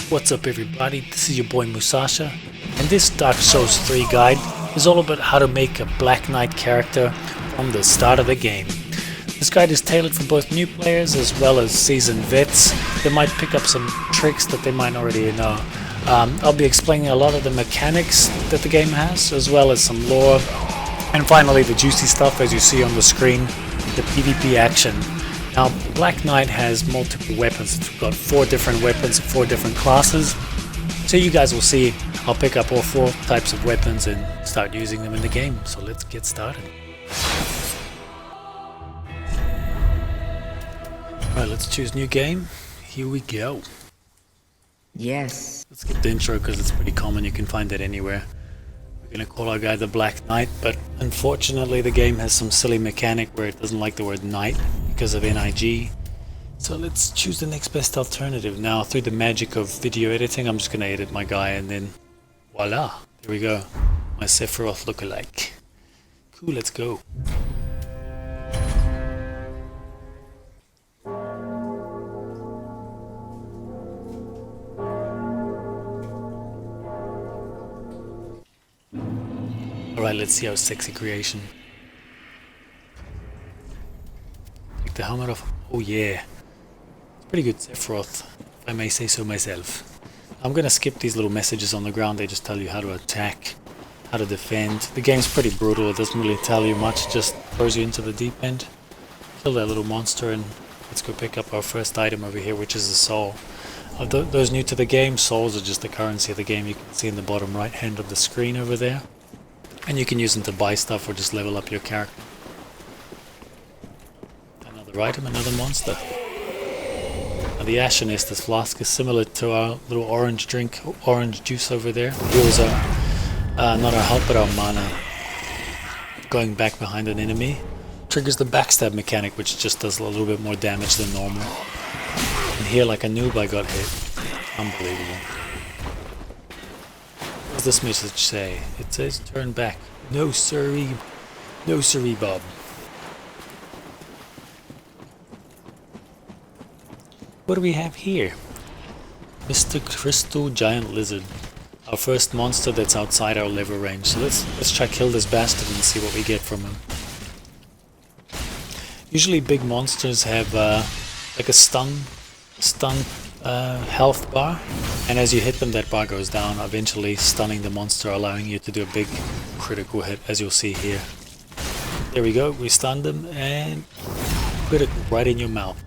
What's up everybody, this is your boy Musasha, and this Dark Souls 3 guide is all about how to make a Black Knight character from the start of the game. This guide is tailored for both new players as well as seasoned vets that might pick up some tricks that they might already know. I'll be explaining a lot of the mechanics that the game has, as well as some lore, and finally the juicy stuff as you see on the screen, the PvP action. Now, Black Knight has multiple weapons. It's got 4 different weapons, 4 different classes. So you guys will see I'll pick up all 4 types of weapons and start using them in the game. So let's get started. Alright, let's choose new game. Here we go. Yes. Let's get the intro because it's pretty common. You can find it anywhere. We're going to call our guy the Black Knight, but unfortunately the game has some silly mechanic where it doesn't like the word knight because of NIG. So let's choose the next best alternative. Now, through the magic of video editing, I'm just going to edit my guy and then voila, there we go. My Sephiroth lookalike. Cool, let's go. Alright, let's see our sexy creation. Take the helmet off. Oh yeah. It's pretty good Sephiroth, if I may say so myself. I'm gonna skip these little messages on the ground. They just tell you how to attack, how to defend. The game's pretty brutal. It doesn't really tell you much. It just throws you into the deep end. Kill that little monster and let's go pick up our first item over here, which is a soul. Those new to the game, souls are just the currency of the game. You can see in the bottom right hand of the screen over there. And you can use them to buy stuff or just level up your character. Another item, another monster. Now the Ashen Estus flask is similar to our little orange drink, orange juice over there. It heals our, not our health but our mana. Going back behind an enemy. Triggers the backstab mechanic, which just does a little bit more damage than normal. And here, like a noob, I got hit. Unbelievable. What does this message say? It says turn back. No siree. No siree, Bob. What do we have here? Mr. Crystal Giant Lizard. Our first monster that's outside our lever range. So let's try kill this bastard and see what we get from him. Usually big monsters have like a stun health bar, and as you hit them that bar goes down, eventually stunning the monster, allowing you to do a big critical hit, as you'll see here. There we go, we stunned him and critical right in your mouth.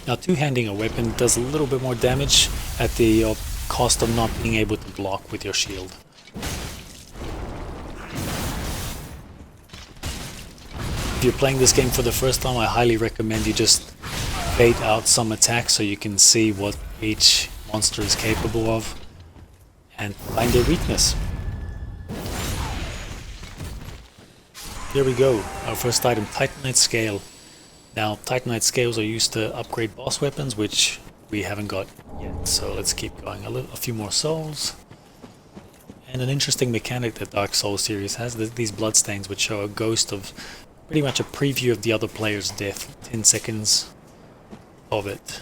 Now two-handing a weapon does a little bit more damage at the cost of not being able to block with your shield. If you're playing this game for the first time, I highly recommend you just bait out some attacks so you can see what each monster is capable of and find their weakness. Here we go, our first item, Titanite Scale. Now Titanite Scales are used to upgrade boss weapons, which we haven't got yet, so let's keep going. A few more souls. And an interesting mechanic that Dark Souls series has, these bloodstains which show a ghost of pretty much a preview of the other player's death, 10 seconds of it.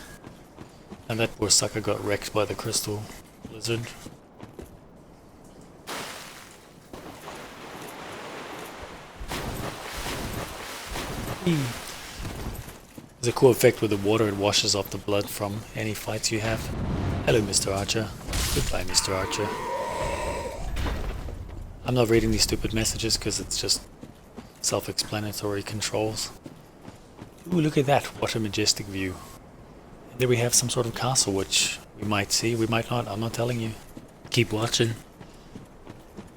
And that poor sucker got wrecked by the crystal lizard. There's a cool effect with the water, it washes off the blood from any fights you have. Hello Mr. Archer. Goodbye Mr. Archer. I'm not reading these stupid messages because it's just self-explanatory controls. Ooh, look at that, what a majestic view. And there we have some sort of castle which we might see, we might not, I'm not telling you. Keep watching.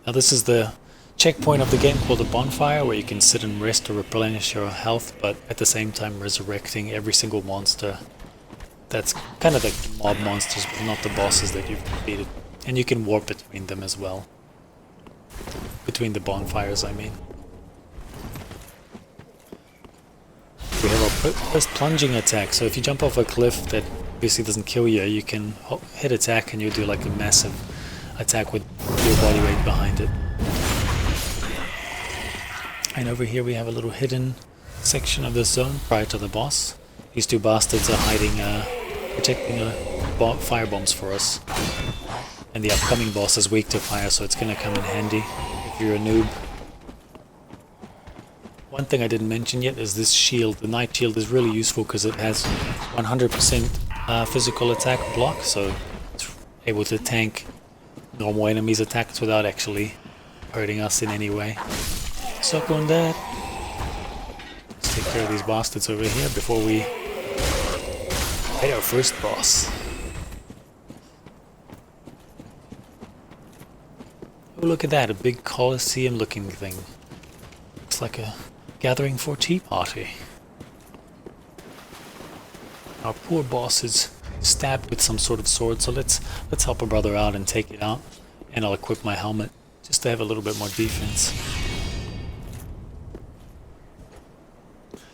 Now this is the checkpoint of the game called the bonfire, where you can sit and rest to replenish your health, but at the same time resurrecting every single monster. That's kind of like the mob monsters, but not the bosses that you've defeated. And you can warp between them as well. Between the bonfires, I mean. We have our first plunging attack, so if you jump off a cliff that obviously doesn't kill you, you can hit attack and you do like a massive attack with your body weight behind it. And over here we have a little hidden section of the zone prior to the boss. These two bastards are hiding, protecting fire bombs for us. And the upcoming boss is weak to fire, so it's gonna come in handy if you're a noob. One thing I didn't mention yet is this shield. The Knight Shield is really useful because it has 100% physical attack block, so it's able to tank normal enemies' attacks without actually hurting us in any way. Suck on that. Let's take care of these bastards over here before we fight our first boss. Oh, look at that, a big Colosseum looking thing. Looks like a gathering for a tea party. Our poor boss is stabbed with some sort of sword, so let's help a brother out and take it out. And I'll equip my helmet just to have a little bit more defense.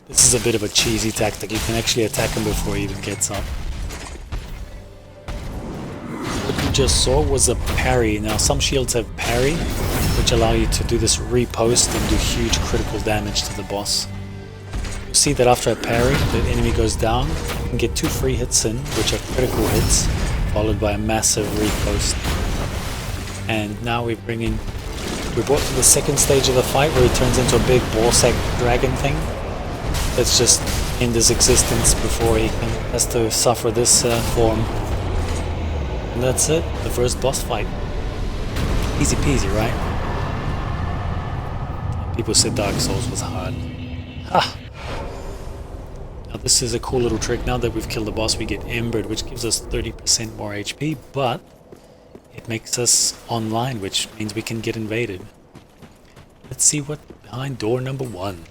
This is a bit of a cheesy tactic. You can actually attack him before he even gets up. What you just saw was a parry. Now some shields have parry, which allow you to do this repost and do huge critical damage to the boss. You'll see that after a parry, the enemy goes down. You can get 2 free hits in, which are critical hits, followed by a massive repost. And now we're brought to the second stage of the fight where he turns into a big ballsack dragon thing. Let's just end his existence before he has to suffer this form. And that's it, the first boss fight. Easy peasy, right? People said Dark Souls was hard. Ha! Now this is a cool little trick. Now that we've killed the boss, we get Embered, which gives us 30% more HP, but it makes us online, which means we can get invaded. Let's see what's behind door number 1.